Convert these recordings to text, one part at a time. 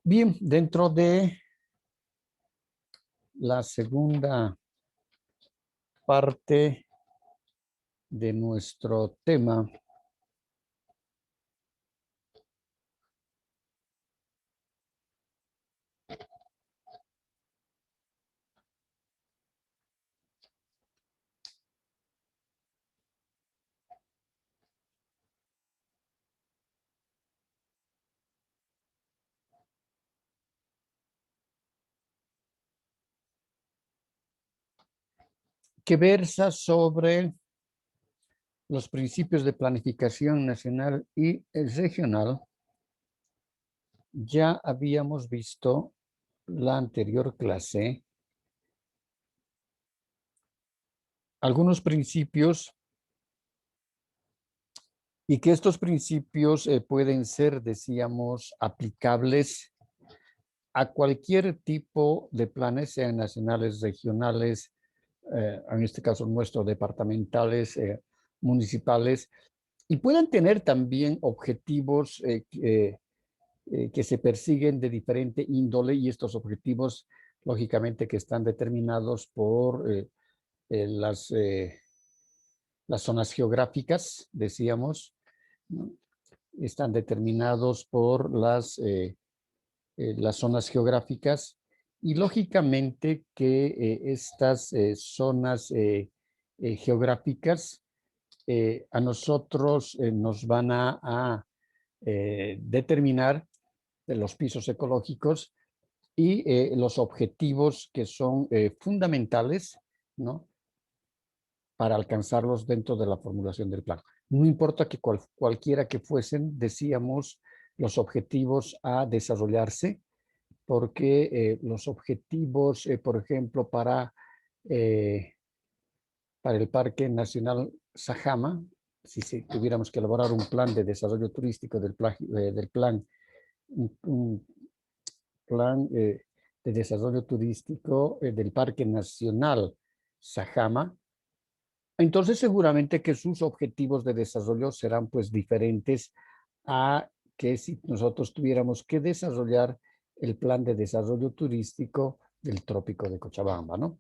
Bien, dentro de la segunda parte de nuestro tema, que versa sobre los principios de planificación nacional y regional, ya habíamos visto la anterior clase algunos principios y que estos principios pueden ser, decíamos, aplicables a cualquier tipo de planes, sean nacionales, regionales, en este caso nuestro, departamentales, municipales, y puedan tener también objetivos que se persiguen de diferente índole, y estos objetivos, lógicamente, que están determinados por las zonas geográficas, decíamos, ¿no? Están determinados por las zonas geográficas, y lógicamente que estas zonas geográficas a nosotros nos van a determinar los pisos ecológicos y los objetivos que son fundamentales, ¿no?, para alcanzarlos dentro de la formulación del plan. No importa que cualquiera que fuesen, decíamos, los objetivos a desarrollarse, porque los objetivos, por ejemplo, para el Parque Nacional Sajama, si tuviéramos que elaborar un plan de desarrollo turístico un plan de desarrollo turístico del Parque Nacional Sajama, entonces seguramente que sus objetivos de desarrollo serán pues diferentes a que si nosotros tuviéramos que desarrollar el plan de desarrollo turístico del Trópico de Cochabamba, ¿no?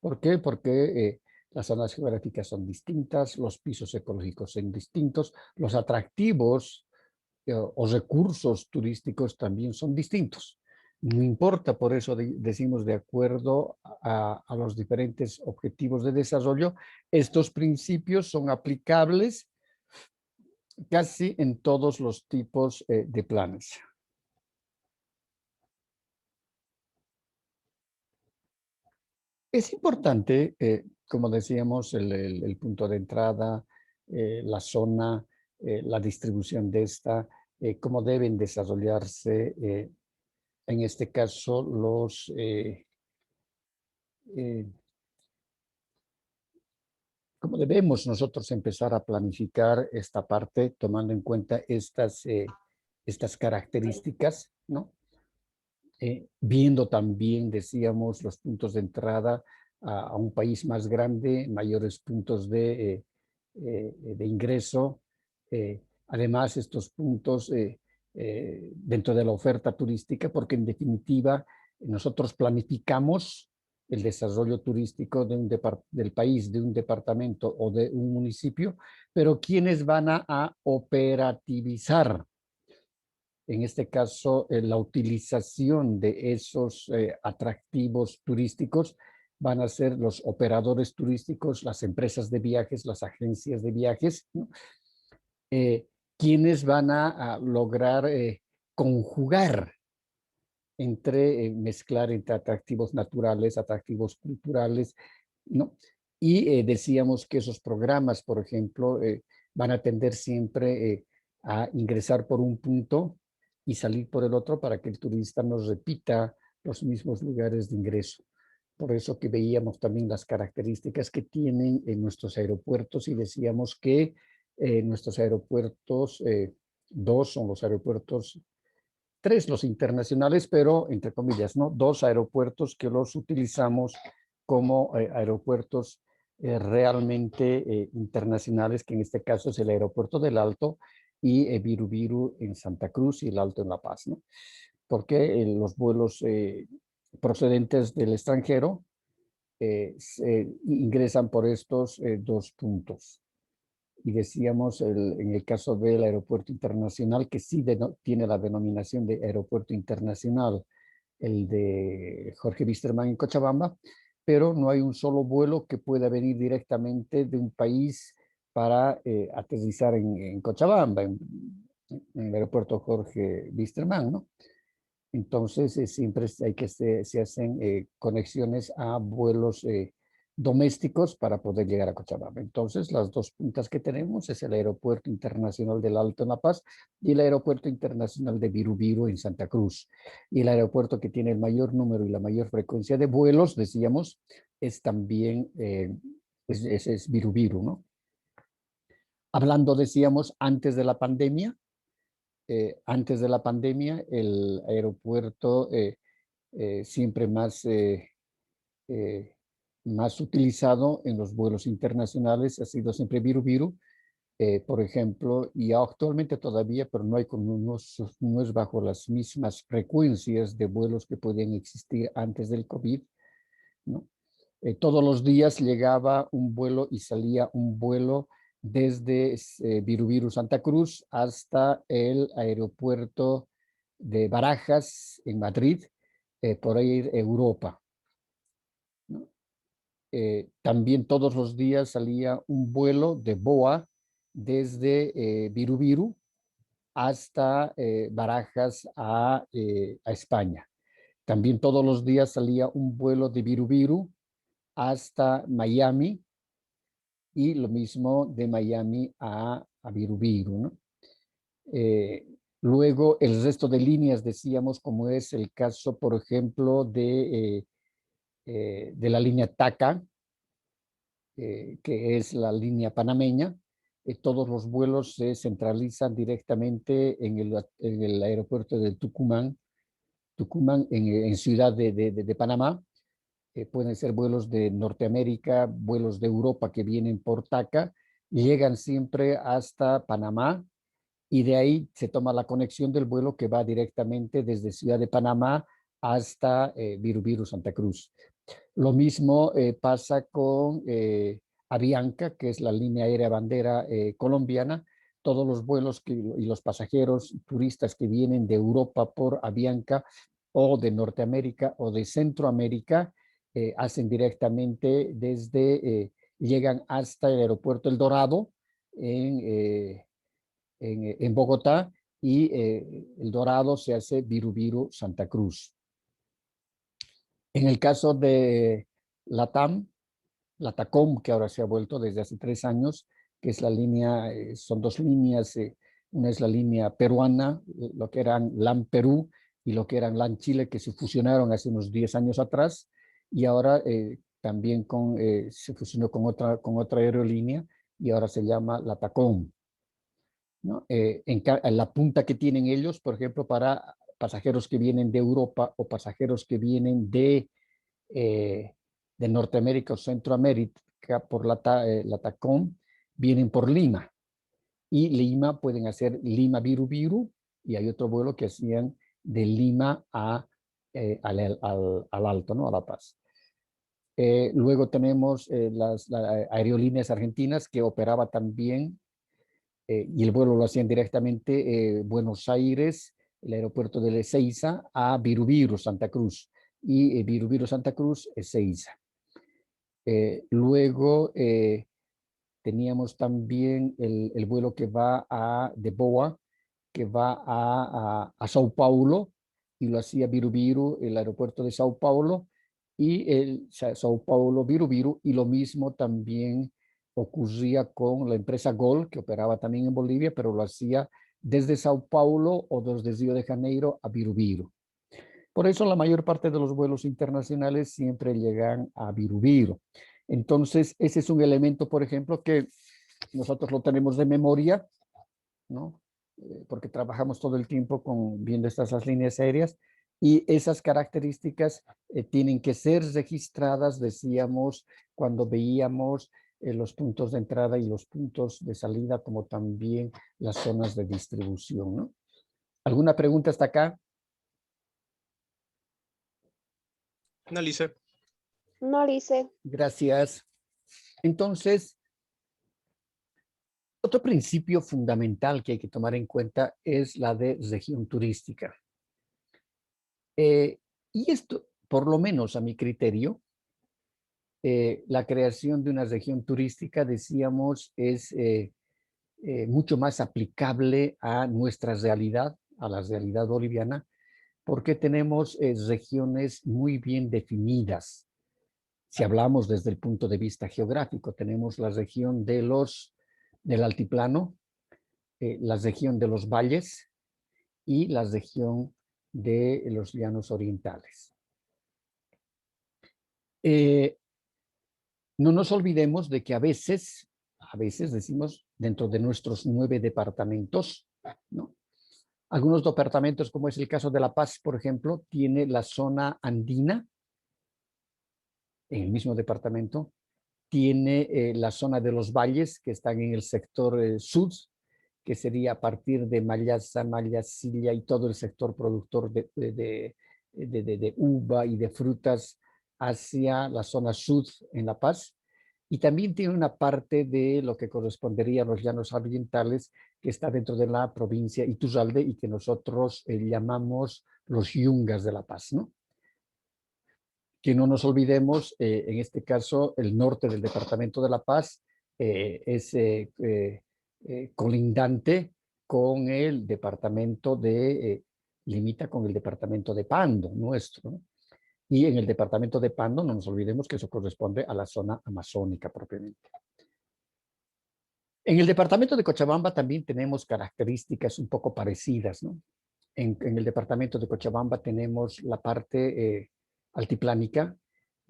¿Por qué? Porque las zonas geográficas son distintas, los pisos ecológicos son distintos, los atractivos o recursos turísticos también son distintos. No importa, por eso decimos, de acuerdo a los diferentes objetivos de desarrollo, estos principios son aplicables casi en todos los tipos de planes. Es importante, como decíamos, el punto de entrada, la zona, la distribución de esta, cómo deben desarrollarse, en este caso, cómo debemos nosotros empezar a planificar esta parte, tomando en cuenta estas características, ¿no? Viendo también, decíamos, los puntos de entrada a un país más grande, mayores puntos de ingreso. Además, estos puntos dentro de la oferta turística, porque en definitiva nosotros planificamos el desarrollo turístico del país, de un departamento o de un municipio, pero ¿quiénes van a operativizar, en este caso, la utilización de esos atractivos turísticos? Van a ser los operadores turísticos, las empresas de viajes, las agencias de viajes, ¿no? Quienes van a lograr conjugar mezclar entre atractivos naturales, atractivos culturales, ¿no? Y decíamos que esos programas, por ejemplo, van a tender siempre a ingresar por un punto y salir por el otro, para que el turista no repita los mismos lugares de ingreso. Por eso que veíamos también las características que tienen en nuestros aeropuertos, y decíamos que nuestros aeropuertos, dos son los aeropuertos, tres los internacionales, pero entre comillas, ¿no? Dos aeropuertos que los utilizamos como aeropuertos realmente internacionales, que en este caso es el aeropuerto del Alto y Viru en Santa Cruz y el Alto en La Paz, ¿no? Porque los vuelos procedentes del extranjero ingresan por estos dos puntos. Y decíamos en el caso del aeropuerto internacional, que sí tiene la denominación de aeropuerto internacional, el de Jorge Wisterman en Cochabamba, pero no hay un solo vuelo que pueda venir directamente de un país para aterrizar en Cochabamba, en el aeropuerto Jorge Wisterman, ¿no? Entonces, siempre hay que se hacen conexiones a vuelos domésticos para poder llegar a Cochabamba. Entonces, las dos puntas que tenemos es el Aeropuerto Internacional del Alto en La Paz y el Aeropuerto Internacional de Viru en Santa Cruz. Y el aeropuerto que tiene el mayor número y la mayor frecuencia de vuelos, decíamos, es también es Viru, ¿no? Hablando, decíamos, antes de la pandemia, el aeropuerto siempre eh, más utilizado en los vuelos internacionales ha sido siempre Viru, por ejemplo, y actualmente todavía, pero no, no es bajo las mismas frecuencias de vuelos que podían existir antes del COVID, ¿no? Todos los días llegaba un vuelo y salía un vuelo desde Viru Santa Cruz hasta el aeropuerto de Barajas en Madrid, por ir a Europa, ¿no? También todos los días salía un vuelo de BOA desde Viru hasta Barajas a España. También todos los días salía un vuelo de Viru hasta Miami y lo mismo de Miami a Viru, ¿no? Eh, Luego, el resto de líneas, decíamos, como es el caso, por ejemplo, de la línea TACA, que es la línea panameña. Todos los vuelos se centralizan directamente en el aeropuerto de Tucumán en Ciudad de Panamá. Pueden ser vuelos de Norteamérica, vuelos de Europa que vienen por TACA, llegan siempre hasta Panamá y de ahí se toma la conexión del vuelo que va directamente desde Ciudad de Panamá hasta Viru Santa Cruz. Lo mismo pasa con Avianca, que es la línea aérea bandera colombiana. Todos los vuelos y los pasajeros turistas que vienen de Europa por Avianca o de Norteamérica o de Centroamérica hacen directamente llegan hasta el aeropuerto El Dorado en, en Bogotá y El Dorado se hace Viru Santa Cruz. En el caso de LATAM, Latacom, que ahora se ha vuelto desde hace 3 años, que es la línea, son dos líneas, una es la línea peruana, lo que eran LAN Perú y lo que eran LAN Chile, que se fusionaron hace unos 10 años atrás, y ahora también se fusionó con otra aerolínea, y ahora se llama Latacom, ¿no? En la punta que tienen ellos, por ejemplo, para pasajeros que vienen de Europa o pasajeros que vienen eh, de Norteamérica o Centroamérica por la TACOM, vienen por Lima. Y Lima pueden hacer Lima Viru y hay otro vuelo que hacían de Lima al Alto, ¿no? A La Paz. Luego tenemos las aerolíneas argentinas que operaba también y el vuelo lo hacían directamente Buenos Aires, el aeropuerto de Ezeiza, a Viru Santa Cruz. Y Viru Santa Cruz, Ezeiza. Luego teníamos también el vuelo que va de Boa, que va a Sao Paulo, y lo hacía Viru, el aeropuerto de Sao Paulo, y el Sao Paulo Viru, y lo mismo también ocurría con la empresa Gol, que operaba también en Bolivia, pero lo hacía desde Sao Paulo o desde Río de Janeiro a Viru. Por eso la mayor parte de los vuelos internacionales siempre llegan a Viru. Entonces, ese es un elemento, por ejemplo, que nosotros lo tenemos de memoria, ¿no? Porque trabajamos todo el tiempo viendo estas líneas aéreas, Y esas características tienen que ser registradas, decíamos, cuando veíamos los puntos de entrada y los puntos de salida, como también las zonas de distribución, ¿no? ¿Alguna pregunta hasta acá? No, Lice. No, Lice. Gracias. Entonces, otro principio fundamental que hay que tomar en cuenta es la de región turística. Y esto, por lo menos a mi criterio, la creación de una región turística, decíamos, es mucho más aplicable a nuestra realidad, a la realidad boliviana, porque tenemos regiones muy bien definidas. Si hablamos desde el punto de vista geográfico, tenemos la región del altiplano, la región de los valles y la región de los llanos orientales. No nos olvidemos de que a veces decimos, dentro de nuestros 9 departamentos, ¿no? Algunos departamentos, como es el caso de La Paz, por ejemplo, tiene la zona andina, en el mismo departamento, tiene la zona de los valles, que están en el sector sur, que sería a partir de Mallasa, Mallasilla y todo el sector productor de uva y de frutas hacia la zona sur en La Paz. Y también tiene una parte de lo que correspondería a los llanos orientales, que está dentro de la provincia Iturralde y que nosotros llamamos los Yungas de La Paz, ¿no? Que no nos olvidemos, en este caso, el norte del departamento de La Paz es colindante con el departamento limita con el departamento de Pando, nuestro, ¿no? Y en el departamento de Pando, no nos olvidemos que eso corresponde a la zona amazónica propiamente. En el departamento de Cochabamba también tenemos características un poco parecidas, ¿no? En el departamento de Cochabamba tenemos la parte altiplánica,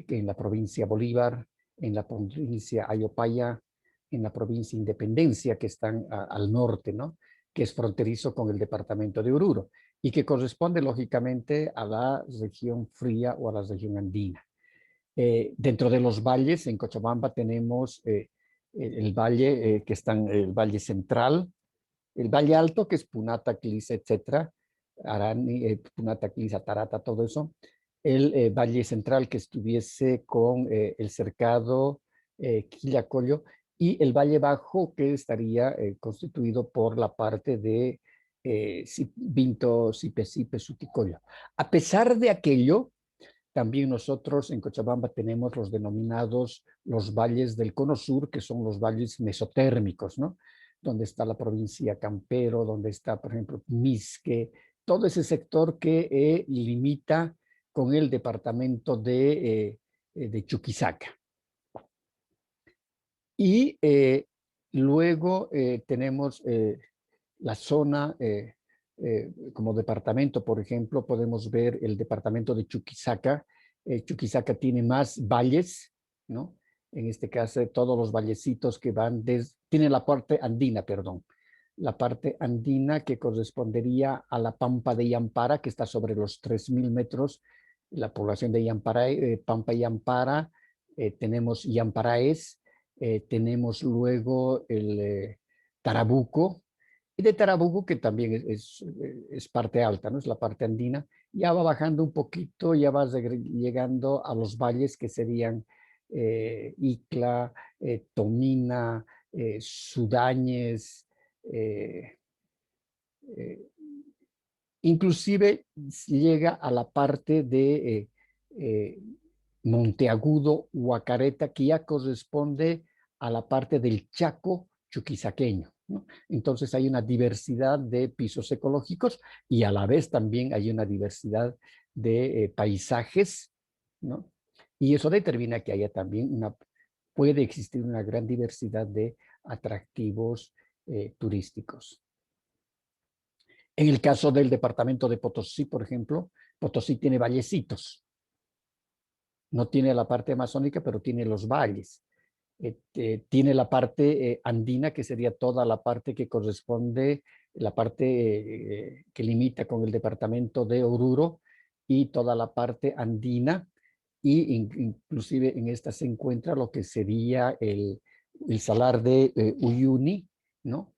que en la provincia Bolívar, en la provincia Ayopaya, en la provincia Independencia, que están al norte, ¿no? Que es fronterizo con el departamento de Oruro y que corresponde lógicamente a la región fría o a la región andina. Dentro de los valles, en Cochabamba tenemos el valle que están el valle central, el valle alto, que es Punata, Clisa, etcétera, Arani, Punata, Clisa, Tarata, todo eso. El valle central que estuviese con el cercado Quillacollo y el valle bajo que estaría constituido por la parte de Vinto, Sipesipe, Suticollo. A pesar de aquello, también nosotros en Cochabamba tenemos los denominados los valles del Cono Sur, que son los valles mesotérmicos, ¿no? Donde está la provincia Campero, donde está, por ejemplo, Misque, todo ese sector que limita con el departamento de Chuquisaca. Y luego tenemos la zona, como departamento, por ejemplo, podemos ver el departamento de Chuquisaca. Chuquisaca tiene más valles, ¿no? En este caso, todos los vallecitos que van desde, tiene la parte andina, perdón, la parte andina que correspondería a la Pampa de Yampara, que está sobre los 3.000 metros, la población de Yampara, Pampa Yampara, tenemos Yamparaes, tenemos luego el Tarabuco, y de Tarabuco, que también es parte alta, ¿no? Es la parte andina, ya va bajando un poquito, ya va llegando a los valles que serían Icla, Tomina, Sudañez, eh, eh, inclusive llega a la parte de Monteagudo, Huacareta, que ya corresponde a la parte del Chaco chuquisaqueño, ¿no? Entonces hay una diversidad de pisos ecológicos y a la vez también hay una diversidad de paisajes, ¿no? Y eso determina que haya también puede existir una gran diversidad de atractivos turísticos. En el caso del departamento de Potosí, por ejemplo, Potosí tiene vallecitos. No tiene la parte amazónica, pero tiene los valles. Tiene la parte andina, que sería toda la parte que corresponde, la parte que limita con el departamento de Oruro, y toda la parte andina, y inclusive en esta se encuentra lo que sería el salar de Uyuni, ¿no?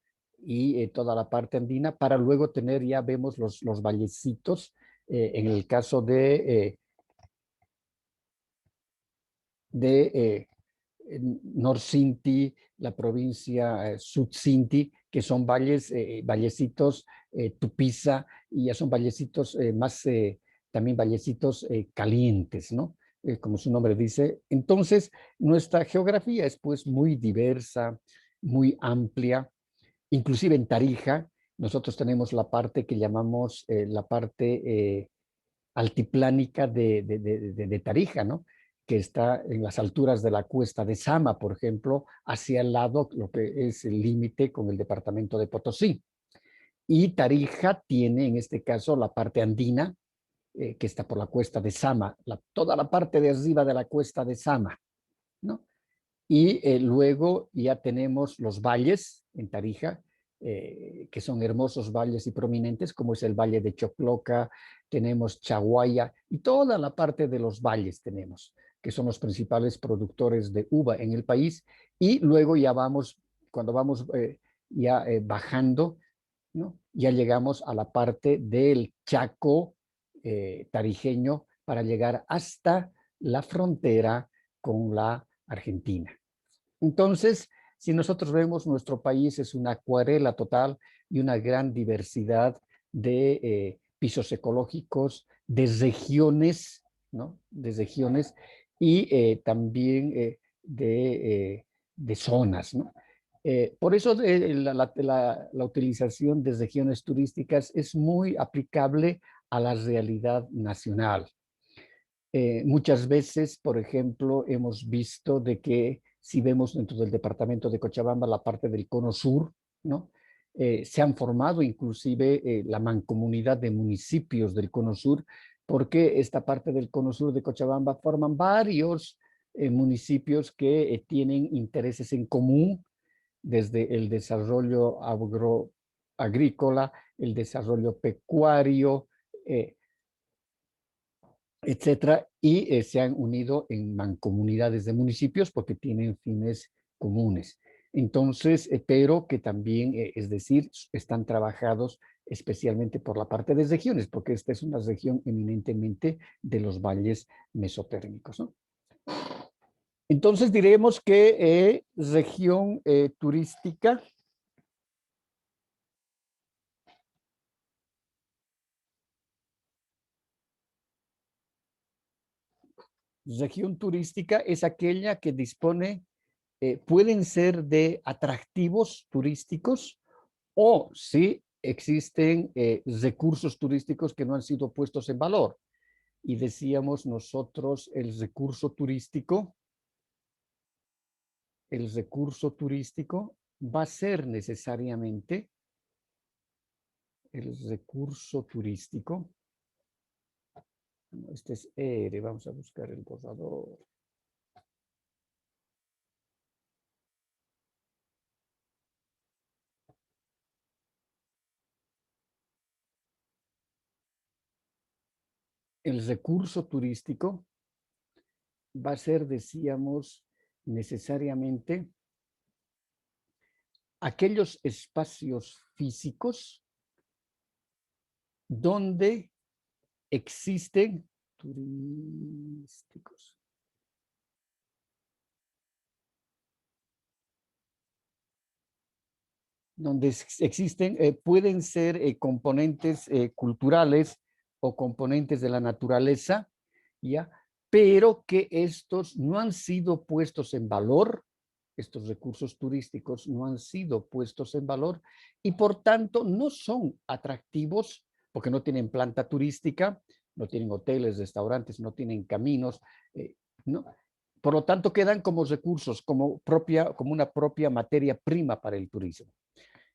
Y toda la parte andina, para luego tener, ya vemos los vallecitos, en el caso de Nor-Sinti, la provincia Sud-Sinti, que son vallecitos Tupiza, y ya son vallecitos más, también vallecitos calientes, ¿no? Como su nombre dice. Entonces, nuestra geografía es pues muy diversa, muy amplia, inclusive en Tarija. Nosotros tenemos la parte que llamamos la parte altiplánica de Tarija, ¿no? Que está en las alturas de la cuesta de Sama, por ejemplo, hacia el lado, lo que es el límite con el departamento de Potosí. Y Tarija tiene, en este caso, la parte andina, que está por la cuesta de Sama, toda la parte de arriba de la cuesta de Sama, ¿no? Y luego ya tenemos los valles en Tarija, que son hermosos valles y prominentes, como es el valle de Chocloca, tenemos Chaguaya y toda la parte de los valles tenemos, que son los principales productores de uva en el país. Y luego ya vamos, cuando vamos bajando, ¿no? Ya llegamos a la parte del Chaco tarijeño para llegar hasta la frontera con la Argentina. Entonces, si nosotros vemos, nuestro país es una acuarela total y una gran diversidad de pisos ecológicos, de regiones, ¿no? De regiones y también de zonas, ¿no? Por eso la utilización de regiones turísticas es muy aplicable a la realidad nacional. Muchas veces, por ejemplo, hemos visto de que si vemos dentro del departamento de Cochabamba la parte del cono sur, ¿no? Se han formado inclusive la mancomunidad de municipios del cono sur, porque esta parte del cono sur de Cochabamba forman varios municipios que tienen intereses en común, desde el desarrollo agrícola, el desarrollo pecuario, etcétera, y se han unido en mancomunidades de municipios porque tienen fines comunes. Entonces, pero que también, es decir, están trabajados especialmente por la parte de regiones, porque esta es una región eminentemente de los valles mesotérmicos, ¿no? Entonces diremos que región turística es aquella que dispone, pueden ser de atractivos turísticos, o si existen recursos turísticos que no han sido puestos en valor. Y decíamos nosotros, el recurso turístico va a ser necesariamente el recurso turístico. Este es R, vamos a buscar el borrador. El recurso turístico va a ser, decíamos, necesariamente aquellos espacios físicos donde existen turísticos. Donde existen, pueden ser componentes culturales o componentes de la naturaleza, ¿ya? Pero que estos no han sido puestos en valor, estos recursos turísticos no han sido puestos en valor y por tanto no son atractivos porque no tienen planta turística, no tienen hoteles, restaurantes, no tienen caminos, ¿no? Por lo tanto quedan como recursos, como una propia materia prima para el turismo.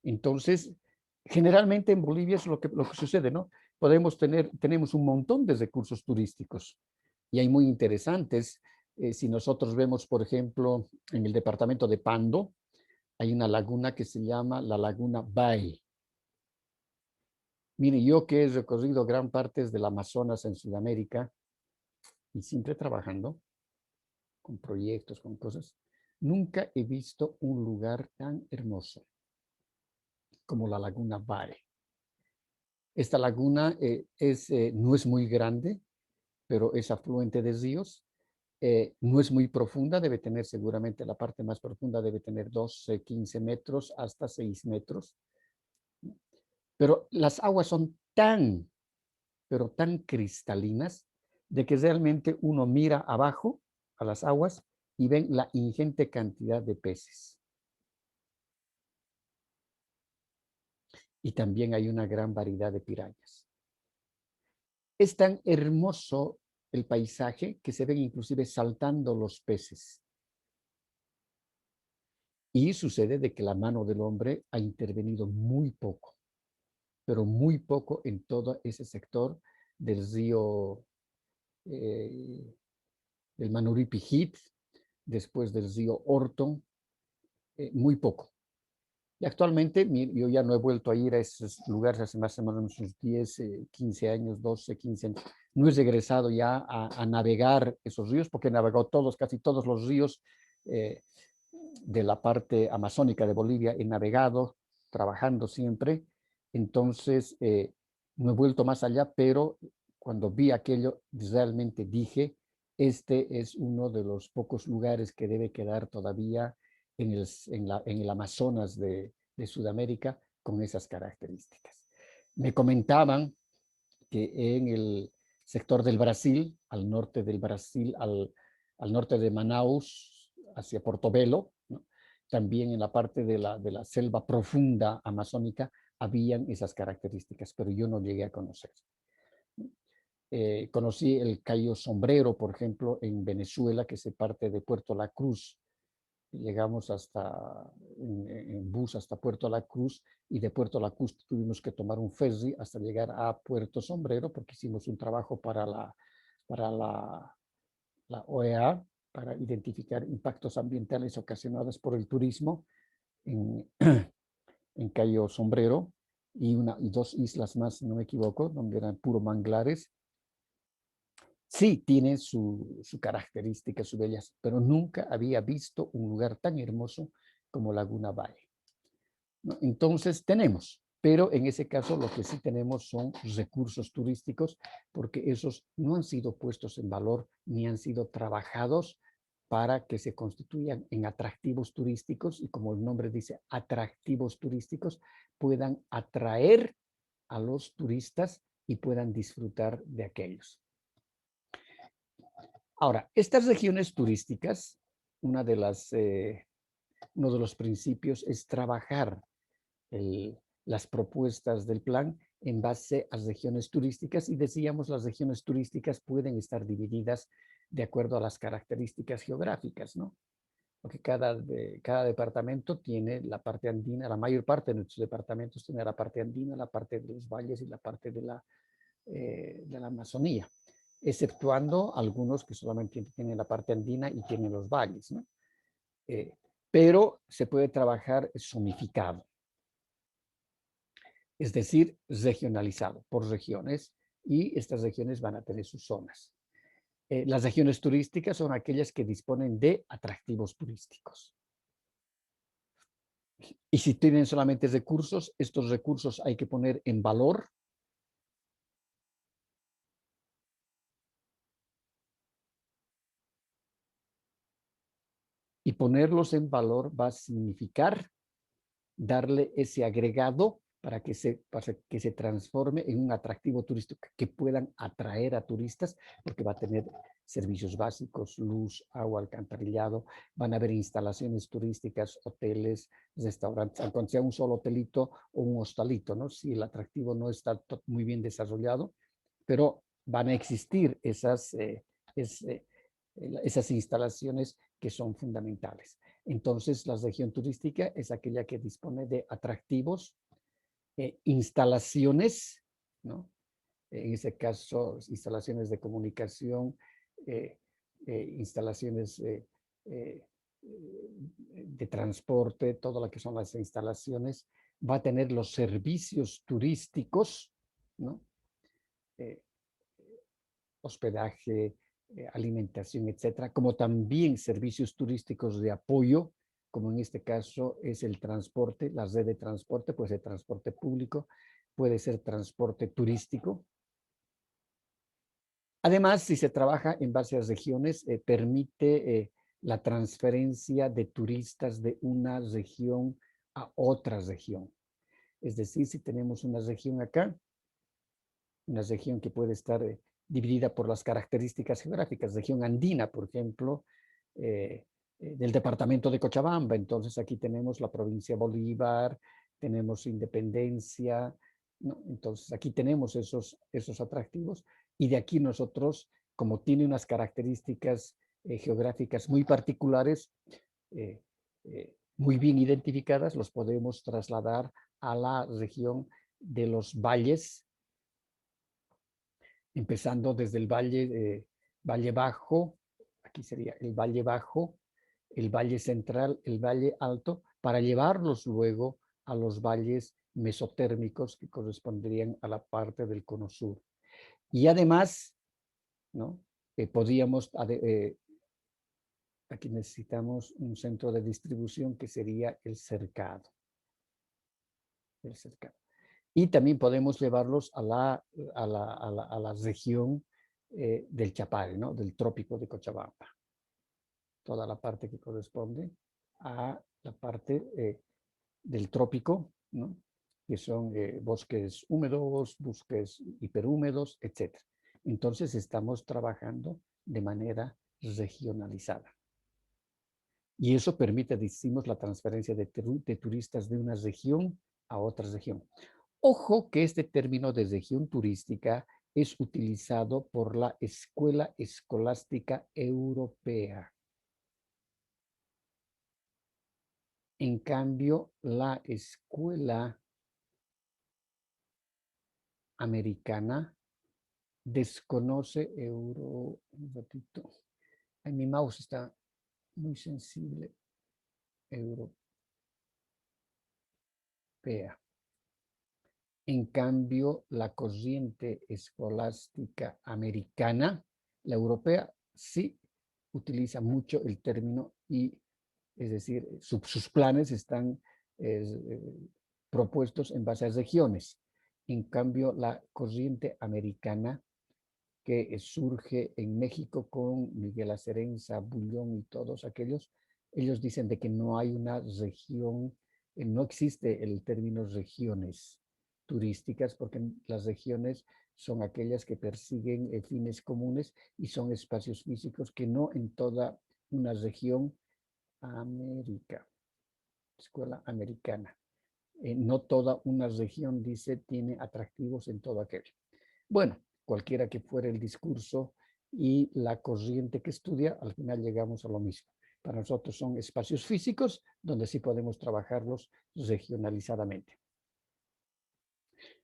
Entonces, generalmente en Bolivia es lo que sucede, ¿no? Tenemos un montón de recursos turísticos y hay muy interesantes. Si nosotros vemos, por ejemplo, en el departamento de Pando, hay una laguna que se llama la Laguna Bay. Mire, yo que he recorrido gran partes del Amazonas en Sudamérica y siempre trabajando con proyectos, con cosas, nunca he visto un lugar tan hermoso como la Laguna Bae. Esta laguna no es muy grande, pero es afluente de ríos. No es muy profunda, debe tener seguramente la parte más profunda, debe tener 12, 15 metros hasta 6 metros. Pero las aguas son pero tan cristalinas, de que realmente uno mira abajo a las aguas y ven la ingente cantidad de peces. Y también hay una gran variedad de pirañas. Es tan hermoso el paisaje que se ven inclusive saltando los peces. Y sucede de que la mano del hombre ha intervenido muy poco, pero muy poco en todo ese sector del río, del Manuripi-Hit, después del río Orton, muy poco. Y actualmente yo ya no he vuelto a ir a esos lugares hace más o menos unos 10, 15 años, 12, 15 años. No he regresado ya a navegar esos ríos porque he navegado casi todos los ríos de la parte amazónica de Bolivia. He navegado, trabajando siempre. Entonces, no he vuelto más allá, pero cuando vi aquello, realmente dije, este es uno de los pocos lugares que debe quedar todavía en el Amazonas de Sudamérica con esas características. Me comentaban que en el sector del Brasil, al norte del Brasil, al norte de Manaus, hacia Portobelo, ¿no? También en la parte de la selva profunda amazónica, habían esas características, pero yo no llegué a conocer. Conocí el Cayo Sombrero, por ejemplo, en Venezuela, que se parte de Puerto La Cruz. Llegamos en bus hasta Puerto La Cruz y de Puerto La Cruz tuvimos que tomar un ferry hasta llegar a Puerto Sombrero porque hicimos un trabajo para la OEA para identificar impactos ambientales ocasionados por el turismo en, en Cayo Sombrero y 2 islas más, si no me equivoco, donde eran puro manglares. Sí, tiene su característica, su belleza, pero nunca había visto un lugar tan hermoso como Laguna Bae, ¿no? Entonces tenemos, pero en ese caso lo que sí tenemos son recursos turísticos, porque esos no han sido puestos en valor ni han sido trabajados para que se constituyan en atractivos turísticos y, como el nombre dice, atractivos turísticos, puedan atraer a los turistas y puedan disfrutar de aquellos. Ahora, estas regiones turísticas, uno de los principios es trabajar las propuestas del plan en base a regiones turísticas y decíamos las regiones turísticas pueden estar divididas de acuerdo a las características geográficas, ¿no? Porque cada departamento tiene la parte andina, la mayor parte de nuestros departamentos tiene la parte andina, la parte de los valles y la parte de la Amazonía, exceptuando algunos que solamente tienen la parte andina y tienen los valles, ¿no? Pero se puede trabajar zonificado, es decir, regionalizado por regiones y estas regiones van a tener sus zonas. Las regiones turísticas son aquellas que disponen de atractivos turísticos. Y si tienen solamente recursos, estos recursos hay que poner en valor y ponerlos en valor va a significar darle ese agregado para que se transforme en un atractivo turístico que puedan atraer a turistas, porque va a tener servicios básicos, luz, agua, alcantarillado, van a haber instalaciones turísticas, hoteles, restaurantes, aunque sea un solo hotelito o un hostalito, ¿no? Si el atractivo no está muy bien desarrollado, pero van a existir esas instalaciones que son fundamentales. Entonces, la región turística es aquella que dispone de atractivos, instalaciones, ¿no? En ese caso, instalaciones de comunicación, instalaciones de transporte, todo lo que son las instalaciones, va a tener los servicios turísticos, ¿no? Hospedaje, alimentación, etcétera, como también servicios turísticos de apoyo, como en este caso es el transporte, la red de transporte, puede ser transporte público, puede ser transporte turístico. Además, si se trabaja en base a regiones, permite la transferencia de turistas de una región a otra región. Es decir, si tenemos una región acá, una región que puede estar dividida por las características geográficas, región andina, por ejemplo, del departamento de Cochabamba. Entonces aquí tenemos la provincia Bolívar, tenemos Independencia, ¿no? Entonces aquí tenemos esos atractivos y de aquí nosotros, como tiene unas características geográficas muy particulares, muy bien identificadas, los podemos trasladar a la región de los valles, empezando desde el Valle Bajo, aquí sería el Valle Bajo, el Valle Central, el Valle Alto, para llevarlos luego a los valles mesotérmicos que corresponderían a la parte del Cono Sur. Y además, ¿no? Podríamos, aquí necesitamos un centro de distribución que sería el cercado. El cercado. Y también podemos llevarlos a la región del Chapare, ¿no? Del trópico de Cochabamba. Toda la parte que corresponde a la parte del trópico, ¿no? Que son bosques húmedos, bosques hiperhúmedos, etc. Entonces estamos trabajando de manera regionalizada. Y eso permite, decimos, la transferencia de turistas de una región a otra región. Ojo que este término de región turística es utilizado por la Escuela Escolástica Europea. En cambio, la Escuela Americana desconoce un ratito. Ay, mi mouse está muy sensible. Europea. En cambio, la corriente escolástica americana, la europea, sí utiliza mucho el término y, es decir, sus planes están propuestos en base a regiones. En cambio, la corriente americana, que surge en México con Miguel Acerenza, Bullón y todos aquellos, ellos dicen de que no hay una región, no existe el término regiones turísticas, porque las regiones son aquellas que persiguen fines comunes y son espacios físicos que no en toda una región escuela americana. No toda una región, dice, tiene atractivos en todo aquello. Bueno, cualquiera que fuera el discurso y la corriente que estudia, al final llegamos a lo mismo. Para nosotros son espacios físicos donde sí podemos trabajarlos regionalizadamente.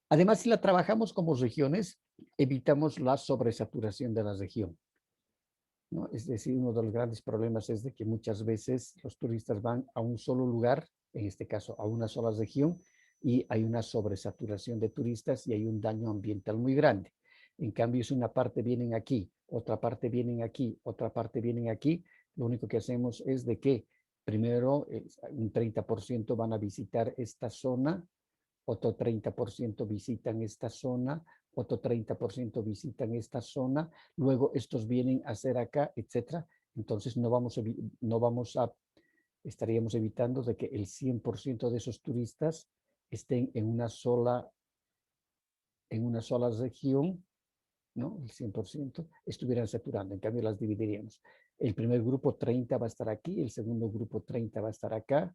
Además, si la trabajamos como regiones, evitamos la sobresaturación de la región, ¿no? Es decir, uno de los grandes problemas es de que muchas veces los turistas van a un solo lugar, en este caso a una sola región, y hay una sobresaturación de turistas y hay un daño ambiental muy grande. En cambio, si una parte vienen aquí, otra parte vienen aquí, otra parte vienen aquí, lo único que hacemos es de que primero un 30% van a visitar esta zona, otro 30% visitan esta zona, otro 30% visitan esta zona, luego estos vienen a hacer acá, etcétera. Entonces estaríamos evitando de que el 100% de esos turistas estén en una sola región, ¿no? El 100% estuvieran saturando, en cambio las dividiríamos. El primer grupo 30 va a estar aquí, el segundo grupo 30 va a estar acá,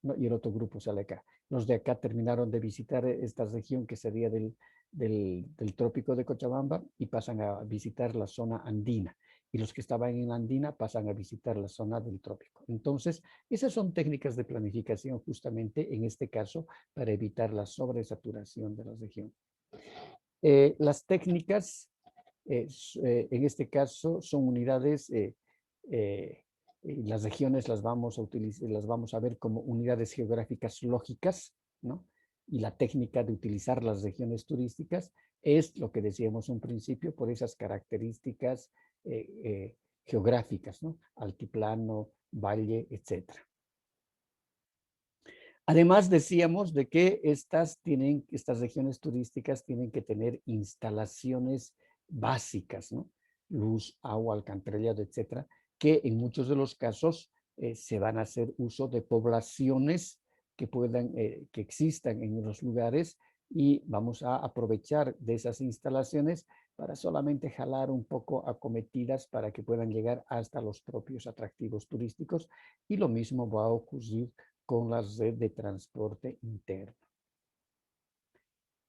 ¿no? Y el otro grupo sale acá. Los de acá terminaron de visitar esta región que sería del trópico de Cochabamba y pasan a visitar la zona andina. Y los que estaban en la andina pasan a visitar la zona del trópico. Entonces, esas son técnicas de planificación justamente en este caso para evitar la sobresaturación de la región. Las técnicas en este caso son unidades, las regiones las vamos a utilizar, las vamos a ver como unidades geográficas lógicas, ¿no? y la técnica de utilizar las regiones turísticas es lo que decíamos un principio por esas características geográficas, ¿no? Altiplano, valle, etcétera. Además, decíamos de que estas regiones turísticas tienen que tener instalaciones básicas, ¿no? Luz, agua, alcantarillado, etcétera, que en muchos de los casos se van a hacer uso de poblaciones que que existan en los lugares y vamos a aprovechar de esas instalaciones para solamente jalar un poco acometidas para que puedan llegar hasta los propios atractivos turísticos y lo mismo va a ocurrir con la red de transporte interno.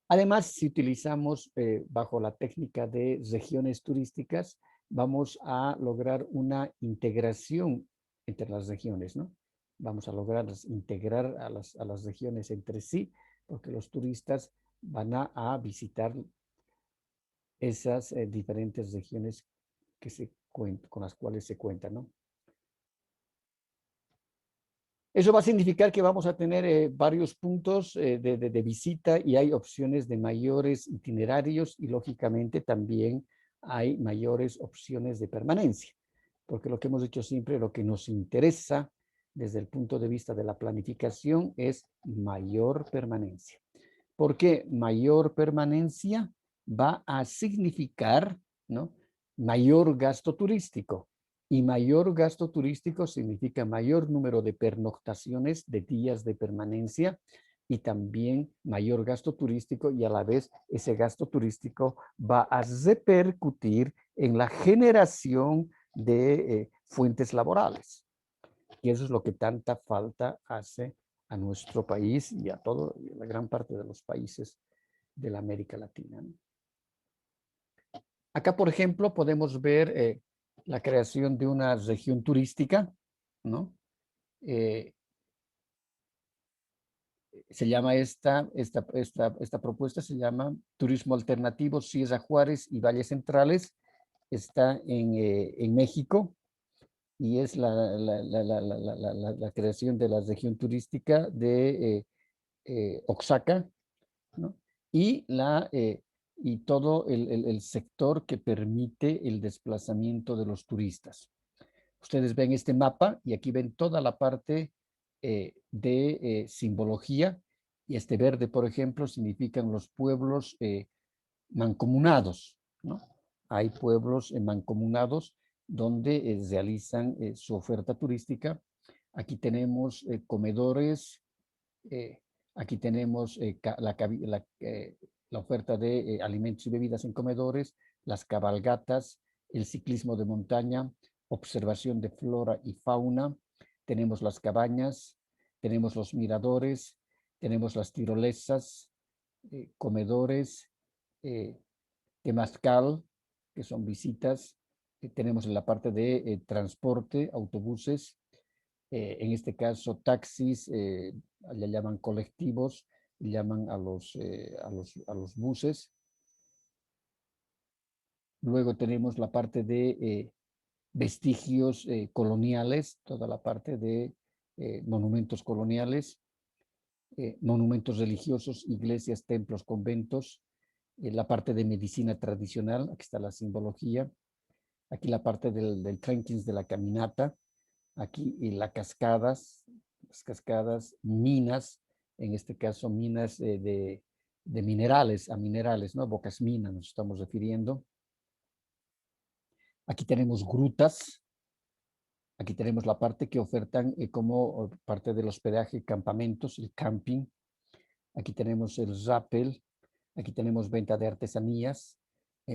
Además, si utilizamos bajo la técnica de regiones turísticas, vamos a lograr una integración entre las regiones, ¿no? Vamos a lograr integrar a las regiones entre sí, porque los turistas van a visitar esas diferentes regiones con las cuales se cuentan, ¿no? Eso va a significar que vamos a tener varios puntos de visita y hay opciones de mayores itinerarios y lógicamente también hay mayores opciones de permanencia, porque lo que hemos dicho siempre, lo que nos interesa desde el punto de vista de la planificación es mayor permanencia. Porque mayor permanencia va a significar, ¿no?, mayor gasto turístico. Y mayor gasto turístico significa mayor número de pernoctaciones, de días de permanencia y también mayor gasto turístico y a la vez ese gasto turístico va a repercutir en la generación de fuentes laborales. Y eso es lo que tanta falta hace a nuestro país y a la gran parte de los países de la América Latina, ¿no? Acá, por ejemplo, podemos ver la creación de una región turística, ¿no? Se llama esta propuesta, se llama Turismo Alternativo Sierra Juárez y Valles Centrales. Está en México y es la creación de la región turística de Oaxaca, ¿no? Y todo el sector que permite el desplazamiento de los turistas. Ustedes ven este mapa y aquí ven toda la parte de simbología y este verde, por ejemplo, significan los pueblos mancomunados, ¿no? Hay pueblos mancomunados donde realizan su oferta turística. Aquí tenemos comedores, aquí tenemos la oferta de alimentos y bebidas en comedores, las cabalgatas, el ciclismo de montaña, observación de flora y fauna, tenemos las cabañas, tenemos los miradores, tenemos las tirolesas, comedores, temazcal, que son visitas, tenemos en la parte de transporte, autobuses, en este caso taxis, allá llaman colectivos, llaman a los buses. Luego tenemos la parte de vestigios coloniales, toda la parte de monumentos coloniales, monumentos religiosos, iglesias, templos, conventos, la parte de medicina tradicional, aquí está la simbología, aquí la parte del trekking, de la caminata, aquí las cascadas, minas, en este caso minas de minerales, a minerales, ¿no? Bocas minas nos estamos refiriendo. Aquí tenemos grutas, aquí tenemos la parte que ofertan como parte del hospedaje, campamentos, el camping. Aquí tenemos el rappel, aquí tenemos venta de artesanías,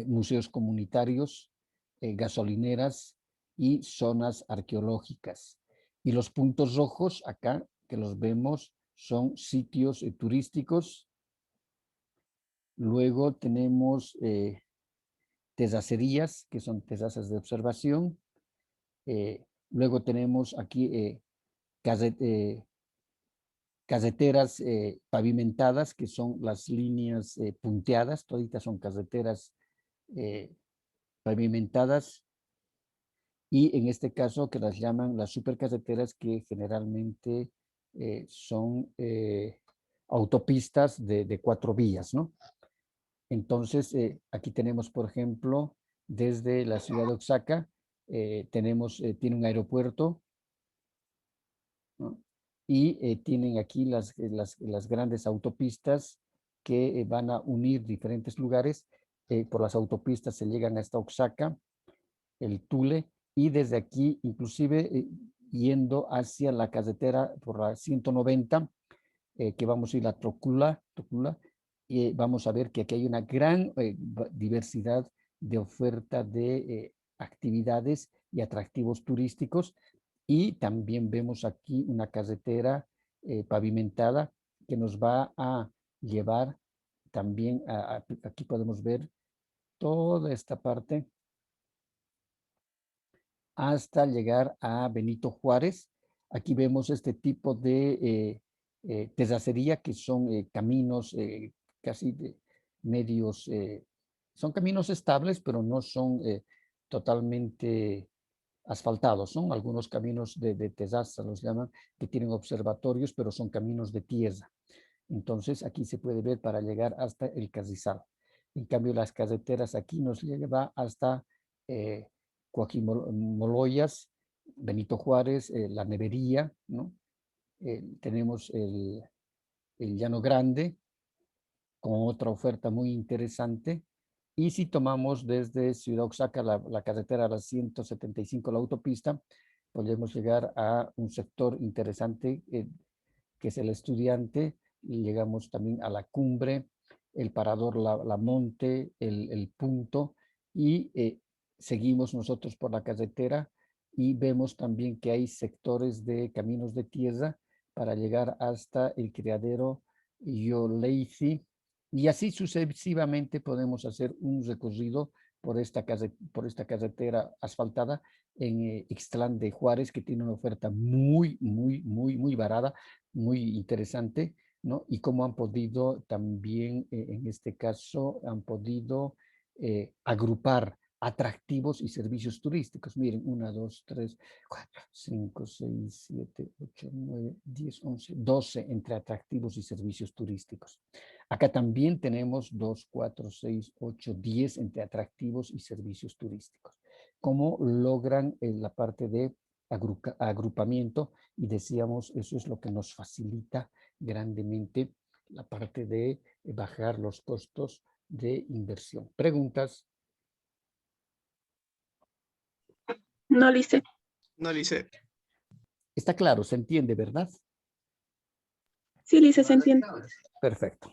museos comunitarios, gasolineras y zonas arqueológicas. Y los puntos rojos acá, que los vemos, son sitios turísticos. Luego tenemos terracerías, que son terrazas de observación. Luego tenemos aquí carreteras pavimentadas, que son las líneas punteadas, toditas son carreteras pavimentadas, y en este caso que las llaman las supercarreteras, que generalmente son autopistas de 4 vías, ¿no? Entonces, aquí tenemos, por ejemplo, desde la ciudad de Oaxaca, tiene un aeropuerto, ¿no? Y tienen aquí las grandes autopistas que van a unir diferentes lugares. Por las autopistas se llegan hasta Oaxaca, el Tule, y desde aquí, inclusive yendo hacia la carretera por la 190, que vamos a ir a Tocula, y vamos a ver que aquí hay una gran diversidad de oferta de actividades y atractivos turísticos. Y también vemos aquí una carretera pavimentada que nos va a llevar también aquí podemos ver toda esta parte hasta llegar a Benito Juárez. Aquí vemos este tipo de terracería que son caminos casi medios, son caminos estables, pero no son totalmente asfaltados. Son algunos caminos de terraza, los llaman, que tienen observatorios, pero son caminos de tierra. Entonces aquí se puede ver para llegar hasta el Carrizal. En cambio, las carreteras aquí nos lleva hasta Coaquimoloyas, Benito Juárez, la Nevería, ¿no? Tenemos el Llano Grande con otra oferta muy interesante. Y si tomamos desde Ciudad Oaxaca la carretera a la 175, la autopista, podemos llegar a un sector interesante que es el Estudiante, y llegamos también a la Cumbre, el Parador La Monte, el Punto, y seguimos nosotros por la carretera y vemos también que hay sectores de caminos de tierra para llegar hasta el criadero Yoleithi, y así sucesivamente podemos hacer un recorrido por esta carretera asfaltada en Ixtlán de Juárez, que tiene una oferta muy barata, muy interesante, ¿no? Y cómo han podido también, en este caso, han podido agrupar atractivos y servicios turísticos. Miren, 1, 2, 3, 4, 5, 6, 7, 8, 9, 10, 11, 12 entre atractivos y servicios turísticos. Acá también tenemos 2, 4, 6, 8, 10 entre atractivos y servicios turísticos. ¿Cómo logran la parte de agrupamiento? Y decíamos, eso es lo que nos facilita grandemente la parte de bajar los costos de inversión. ¿Preguntas? No lo hice. No, Lice. Está claro, se entiende, ¿verdad? Sí, Lice, se entiende. Perfecto.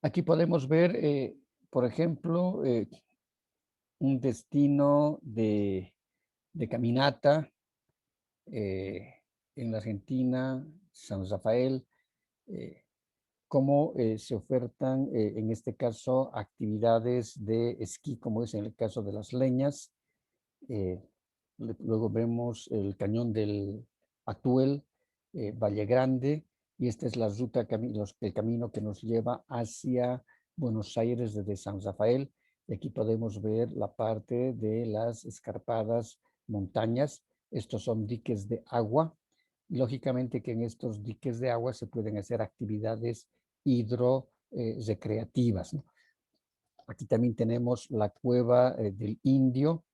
Aquí podemos ver, por ejemplo, un destino de caminata en la Argentina, San Rafael, cómo se ofertan, en este caso, actividades de esquí, como es en el caso de las Leñas. Luego vemos el Cañón del Atuel, Valle Grande, y esta es la ruta, el camino que nos lleva hacia Buenos Aires desde San Rafael. Y aquí podemos ver la parte de las escarpadas montañas. Estos son diques de agua. Y lógicamente que en estos diques de agua se pueden hacer actividades recreativas, ¿no? Aquí también tenemos la cueva del Indio,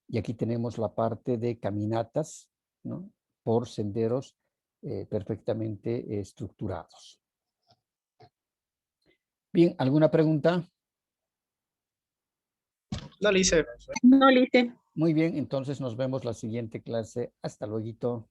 y aquí tenemos la parte de caminatas, ¿no? Por senderos perfectamente estructurados. Bien, ¿alguna pregunta? No, Lice. No lo hice. Muy bien, entonces nos vemos la siguiente clase. Hasta luego.